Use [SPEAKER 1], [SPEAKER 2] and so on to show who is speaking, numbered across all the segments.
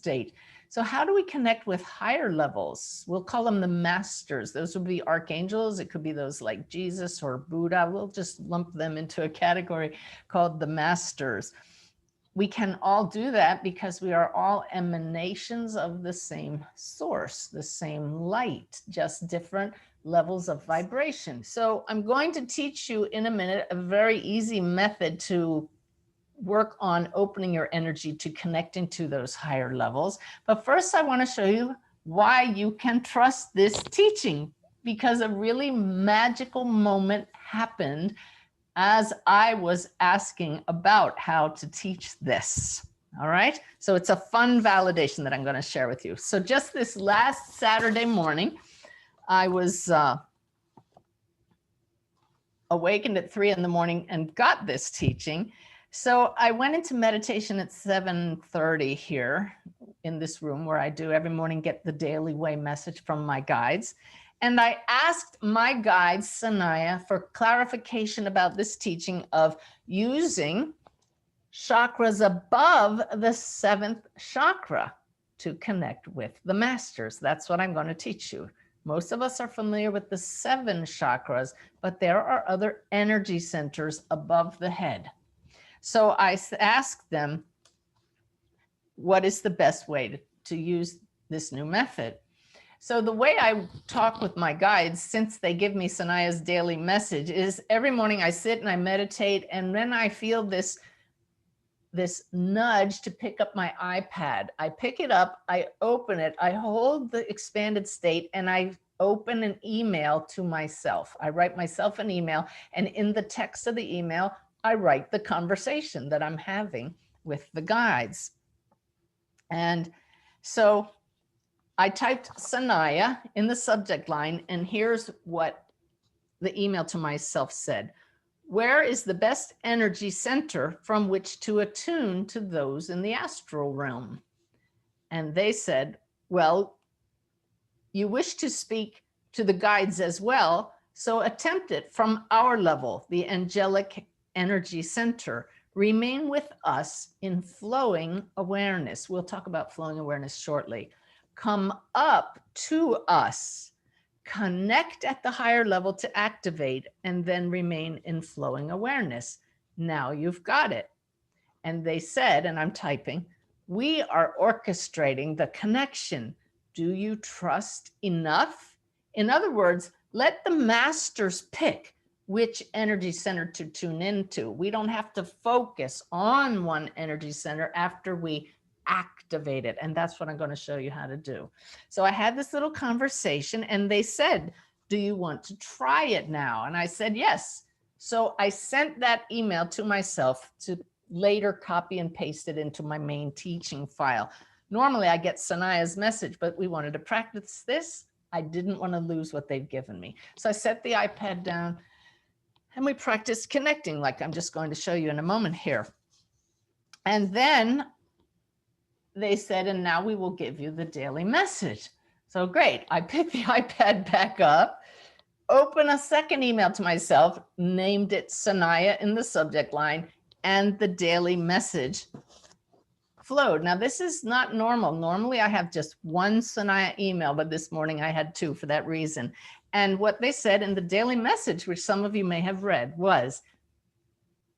[SPEAKER 1] state. So how do we connect with higher levels? We'll call them the masters. Those would be archangels. It could be those like Jesus or Buddha. We'll just lump them into a category called the masters. We can all do that because we are all emanations of the same source, the same light, just different levels of vibration. So I'm going to teach you in a minute a very easy method to work on opening your energy to connecting to those higher levels. But first, I want to show you why you can trust this teaching, because a really magical moment happened as I was asking about how to teach this. All right. So it's a fun validation that I'm going to share with you. So just this last Saturday morning, I was awakened at 3 in the morning and got this teaching. So I went into meditation at 7:30 here in this room where I do every morning, get the daily way message from my guides. And I asked my guide, Sanaya, for clarification about this teaching of using chakras above the 7th chakra to connect with the masters. That's what I'm going to teach you. Most of us are familiar with the 7 chakras, but there are other energy centers above the head. So I asked them, what is the best way to use this new method? So the way I talk with my guides, since they give me Sanaya's daily message, is every morning I sit and I meditate, and then I feel this nudge to pick up my iPad. I pick it up, I open it, I hold the expanded state, and I open an email to myself. I write myself an email, and in the text of the email, I write the conversation that I'm having with the guides. And so I typed Sanaya in the subject line, and here's what the email to myself said. Where is the best energy center from which to attune to those in the astral realm? And they said, well, you wish to speak to the guides as well, so attempt it from our level, the angelic energy center. Remain with us in flowing awareness. We'll talk about flowing awareness shortly. Come up to us, connect at the higher level to activate, and then remain in flowing awareness. Now you've got it. And they said, and I'm typing, we are orchestrating the connection. Do you trust enough? In other words, let the masters pick which energy center to tune into. We don't have to focus on one energy center after we activate it. And that's what I'm going to show you how to do. So I had this little conversation, and they said, do you want to try it now? And I said, yes. So I sent that email to myself to later copy and paste it into my main teaching file. Normally I get Sanaya's message, but we wanted to practice this. I didn't want to lose what they've given me. So I set the iPad down and we practiced connecting, like I'm just going to show you in a moment here. And then they said, and now we will give you the daily message. So great. I picked the iPad back up, open a second email to myself, named it Sanaya in the subject line, and the daily message flowed. Now, this is not normal. Normally, I have just one Sanaya email, but this morning I had 2 for that reason. And what they said in the daily message, which some of you may have read, was,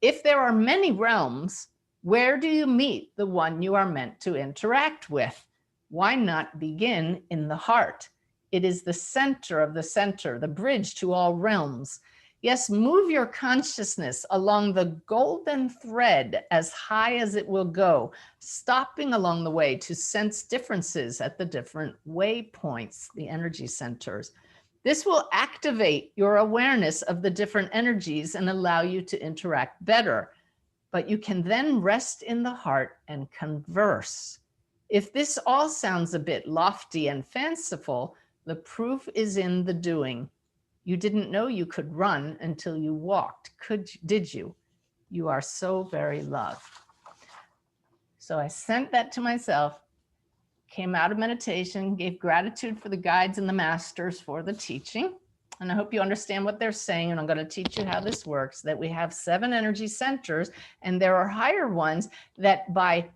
[SPEAKER 1] if there are many realms, where do you meet the one you are meant to interact with? Why not begin in the heart? It is the center of the center, the bridge to all realms. Yes, move your consciousness along the golden thread as high as it will go, stopping along the way to sense differences at the different waypoints, the energy centers. This will activate your awareness of the different energies and allow you to interact better. But you can then rest in the heart and converse. If this all sounds a bit lofty and fanciful, the proof is in the doing. You didn't know you could run until you walked, did you? You are so very loved. So I sent that to myself, came out of meditation, gave gratitude for the guides and the masters for the teaching. And I hope you understand what they're saying. And I'm going to teach you how this works, that we have 7 energy centers, and there are higher ones that by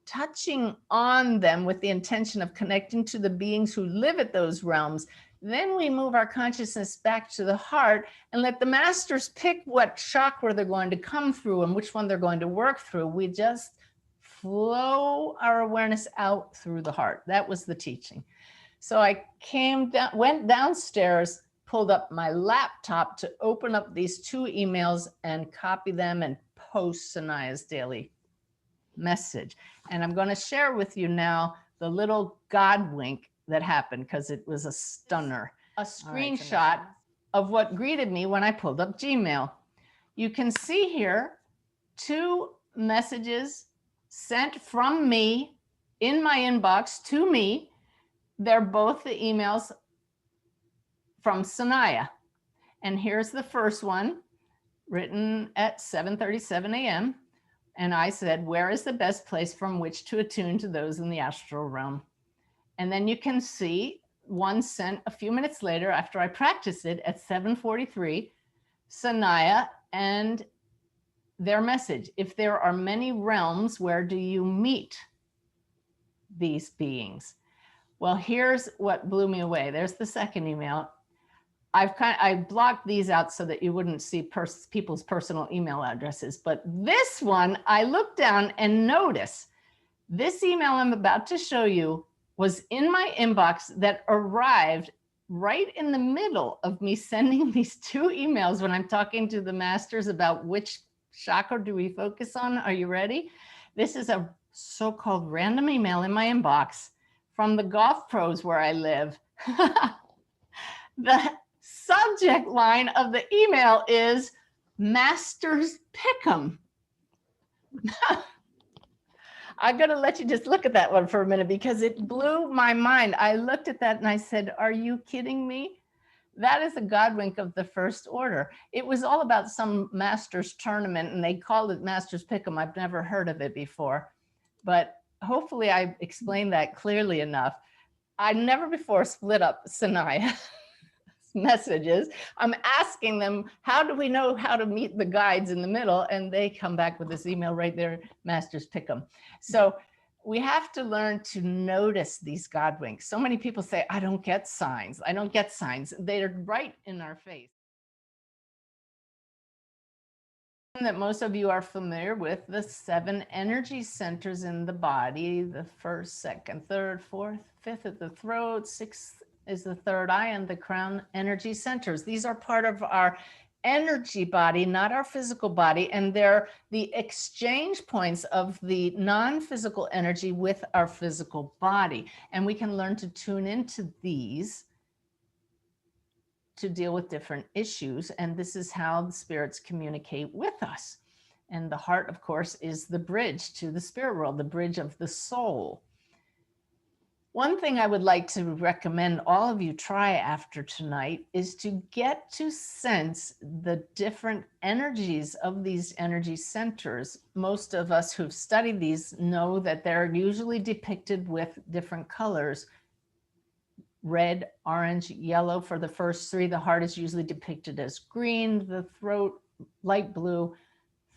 [SPEAKER 1] touching on them with the intention of connecting to the beings who live at those realms. Then we move our consciousness back to the heart and let the masters pick what chakra they're going to come through and which one they're going to work through. We just flow our awareness out through the heart. That was the teaching. So I came down, went downstairs, pulled up my laptop to open up these 2 emails and copy them and post Sanaya's daily message. And I'm going to share with you now the little God wink that happened, because it was a stunner. A screenshot of what greeted me when I pulled up Gmail. You can see here 2 messages sent from me in my inbox to me. They're both the emails from Sanaya. And here's the first one, written at 7:37 a.m. And I said, where is the best place from which to attune to those in the astral realm? And then you can see one sent a few minutes later after I practiced it at 7:43, Sanaya and their message. If there are many realms, where do you meet these beings? Well, here's what blew me away. There's the second email. I blocked these out so that you wouldn't see people's personal email addresses. But this one, I looked down and notice this email I'm about to show you was in my inbox that arrived right in the middle of me sending these 2 emails when I'm talking to the masters about which chakra do we focus on. Are you ready? This is a so-called random email in my inbox from the golf pros where I live. The subject line of the email is Masters Pick'em. I'm going to let you just look at that one for a minute because it blew my mind. I looked at that and I said, are you kidding me? That is a God wink of the first order. It was all about some Masters tournament and they called it Masters Pick'em. I've never heard of it before, but hopefully I explained that clearly enough. I never before split up Sanaya messages. I'm asking them, how do we know how to meet the guides in the middle? And they come back with this email right there, Masters Pick'em. So we have to learn to notice these God winks. So many people say, I don't get signs. I don't get signs. They're right in our face. That most of you are familiar with, the 7 energy centers in the body, the 1st, 2nd, 3rd, 4th, 5th at the throat, 6th is the 3rd eye, and the crown energy centers. These are part of our energy body, not our physical body, and they're the exchange points of the non-physical energy with our physical body. And we can learn to tune into these to deal with different issues. And this is how the spirits communicate with us. And the heart, of course, is the bridge to the spirit world, the bridge of the soul. One thing I would like to recommend all of you try after tonight is to get to sense the different energies of these energy centers. Most of us who've studied these know that they're usually depicted with different colors. Red, orange, yellow for the first 3. The heart is usually depicted as green, the throat, light blue,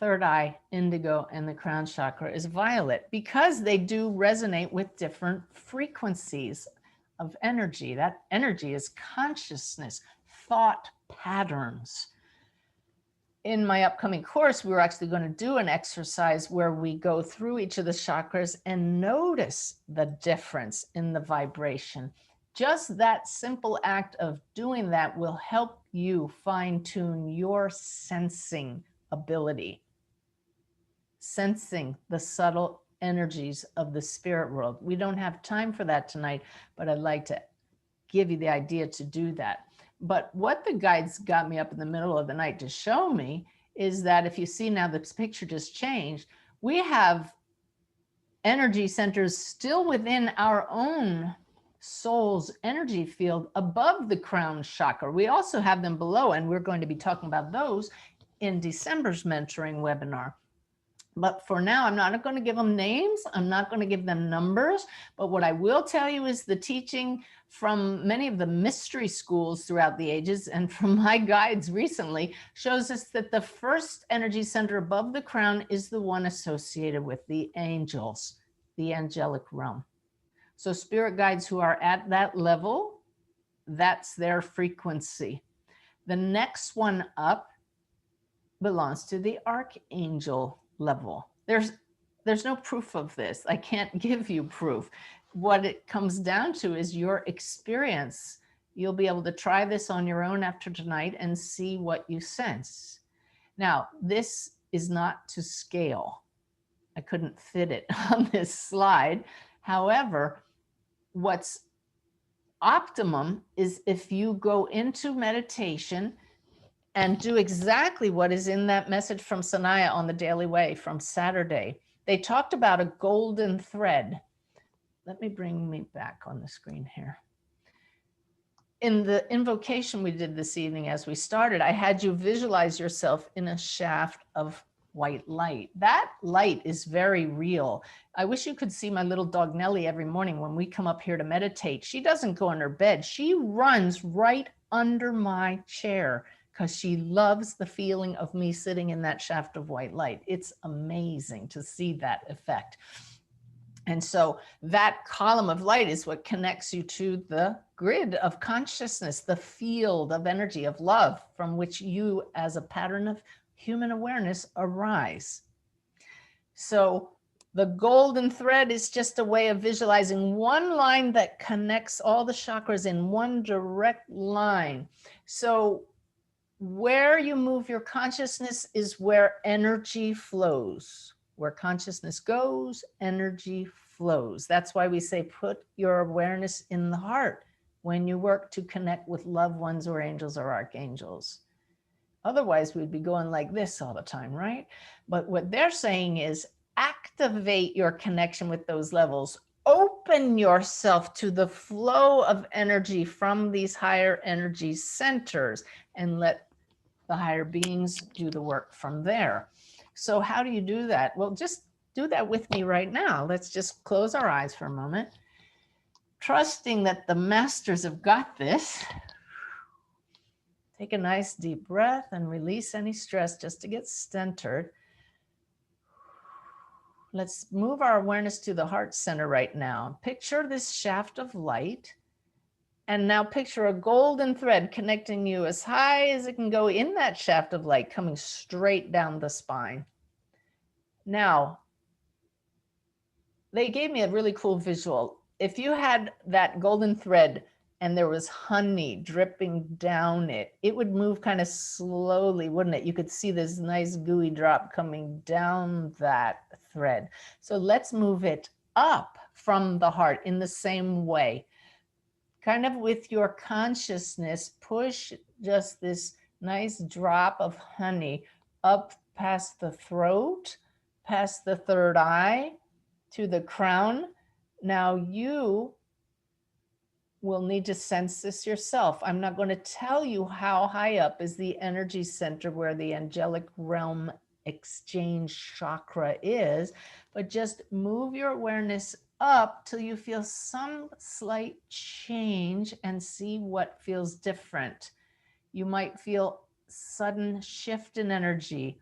[SPEAKER 1] 3rd eye, indigo, and the crown chakra is violet, because they do resonate with different frequencies of energy. That energy is consciousness, thought patterns. In my upcoming course, we're actually going to do an exercise where we go through each of the chakras and notice the difference in the vibration. Just that simple act of doing that will help you fine-tune your sensing ability. Sensing the subtle energies of the spirit world. We don't have time for that tonight, but I'd like to give you the idea to do that. But what the guides got me up in the middle of the night to show me is that if you see now this picture just changed, we have energy centers still within our own soul's energy field above the crown chakra. We also have them below, and we're going to be talking about those in December's mentoring webinar. But for now, I'm not going to give them names. I'm not going to give them numbers. But what I will tell you is the teaching from many of the mystery schools throughout the ages and from my guides recently shows us that the first energy center above the crown is the one associated with the angels, the angelic realm. So spirit guides who are at that level, that's their frequency. The next one up belongs to the archangel level. There's no proof of this. I can't give you proof. What it comes down to is your experience. You'll be able to try this on your own after tonight and see what you sense. Now, this is not to scale. I couldn't fit it on this slide. However, what's optimum is if you go into meditation and do exactly what is in that message from Sanaya on the Daily Way from Saturday. They talked about a golden thread. Let me bring me back on the screen here. In the invocation we did this evening as we started, I had you visualize yourself in a shaft of white light. That light is very real. I wish you could see my little dog Nellie every morning when we come up here to meditate. She doesn't go in her bed. She runs right under my chair because she loves the feeling of me sitting in that shaft of white light. It's amazing to see that effect. And so that column of light is what connects you to the grid of consciousness, the field of energy, of love, from which you as a pattern of human awareness arise. So the golden thread is just a way of visualizing one line that connects all the chakras in one direct line. So where you move your consciousness is where energy flows. Where consciousness goes, energy flows. That's why we say put your awareness in the heart when you work to connect with loved ones or angels or archangels. Otherwise, we'd be going like this all the time, right? But what they're saying is activate your connection with those levels. Open yourself to the flow of energy from these higher energy centers and let the higher beings do the work from there. So how do you do that? Well, just do that with me right now. Let's just close our eyes for a moment, trusting that the masters have got this. Take a nice deep breath and release any stress just to get centered. Let's move our awareness to the heart center right now. Picture this shaft of light. And now picture a golden thread connecting you as high as it can go in that shaft of light, coming straight down the spine. Now, they gave me a really cool visual. If you had that golden thread and there was honey dripping down it, it would move kind of slowly, wouldn't it? You could see this nice gooey drop coming down that thread. So let's move it up from the heart in the same way. Kind of with your consciousness, push just this nice drop of honey up past the throat, past the third eye, to the crown. Now you will need to sense this yourself. I'm not going to tell you how high up is the energy center where the angelic realm exchange chakra is, but just move your awareness up till you feel some slight change and see what feels different. You might feel sudden shift in energy.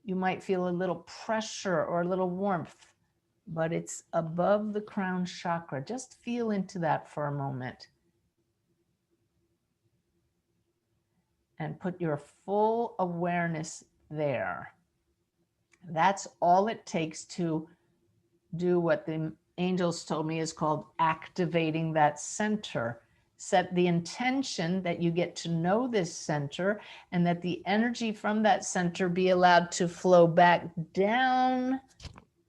[SPEAKER 1] You might feel a little pressure or a little warmth, but it's above the crown chakra. Just feel into that for a moment. And put your full awareness there. That's all it takes to do what the angels told me is called activating that center. Set the intention that you get to know this center and that the energy from that center be allowed to flow back down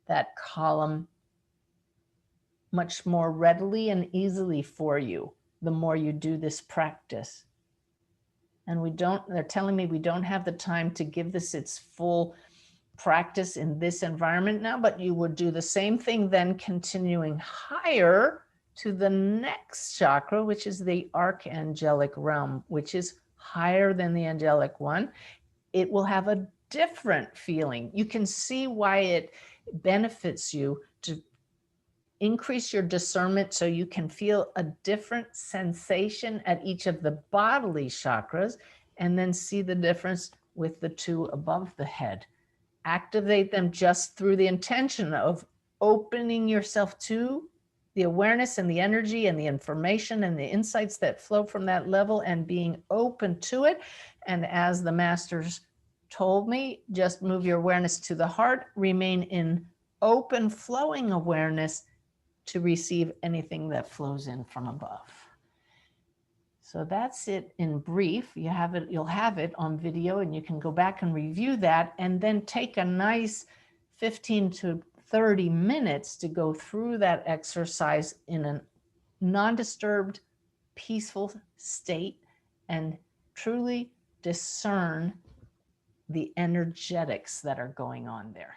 [SPEAKER 1] that column much more readily and easily for you the more you do this practice. And they're telling me we don't have the time to give this its full practice in this environment now, but you would do the same thing then continuing higher to the next chakra, which is the archangelic realm, which is higher than the angelic one. It will have a different feeling. You can see why it benefits you to increase your discernment so you can feel a different sensation at each of the bodily chakras and then see the difference with the two above the head. Activate them just through the intention of opening yourself to the awareness and the energy and the information and the insights that flow from that level, and being open to it. And as the masters told me, just move your awareness to the heart, remain in open flowing awareness to receive anything that flows in from above. So that's it in brief. You have it, you'll have it on video, and you can go back and review that, and then take a nice 15 to 30 minutes to go through that exercise in a non-disturbed, peaceful state, and truly discern the energetics that are going on there.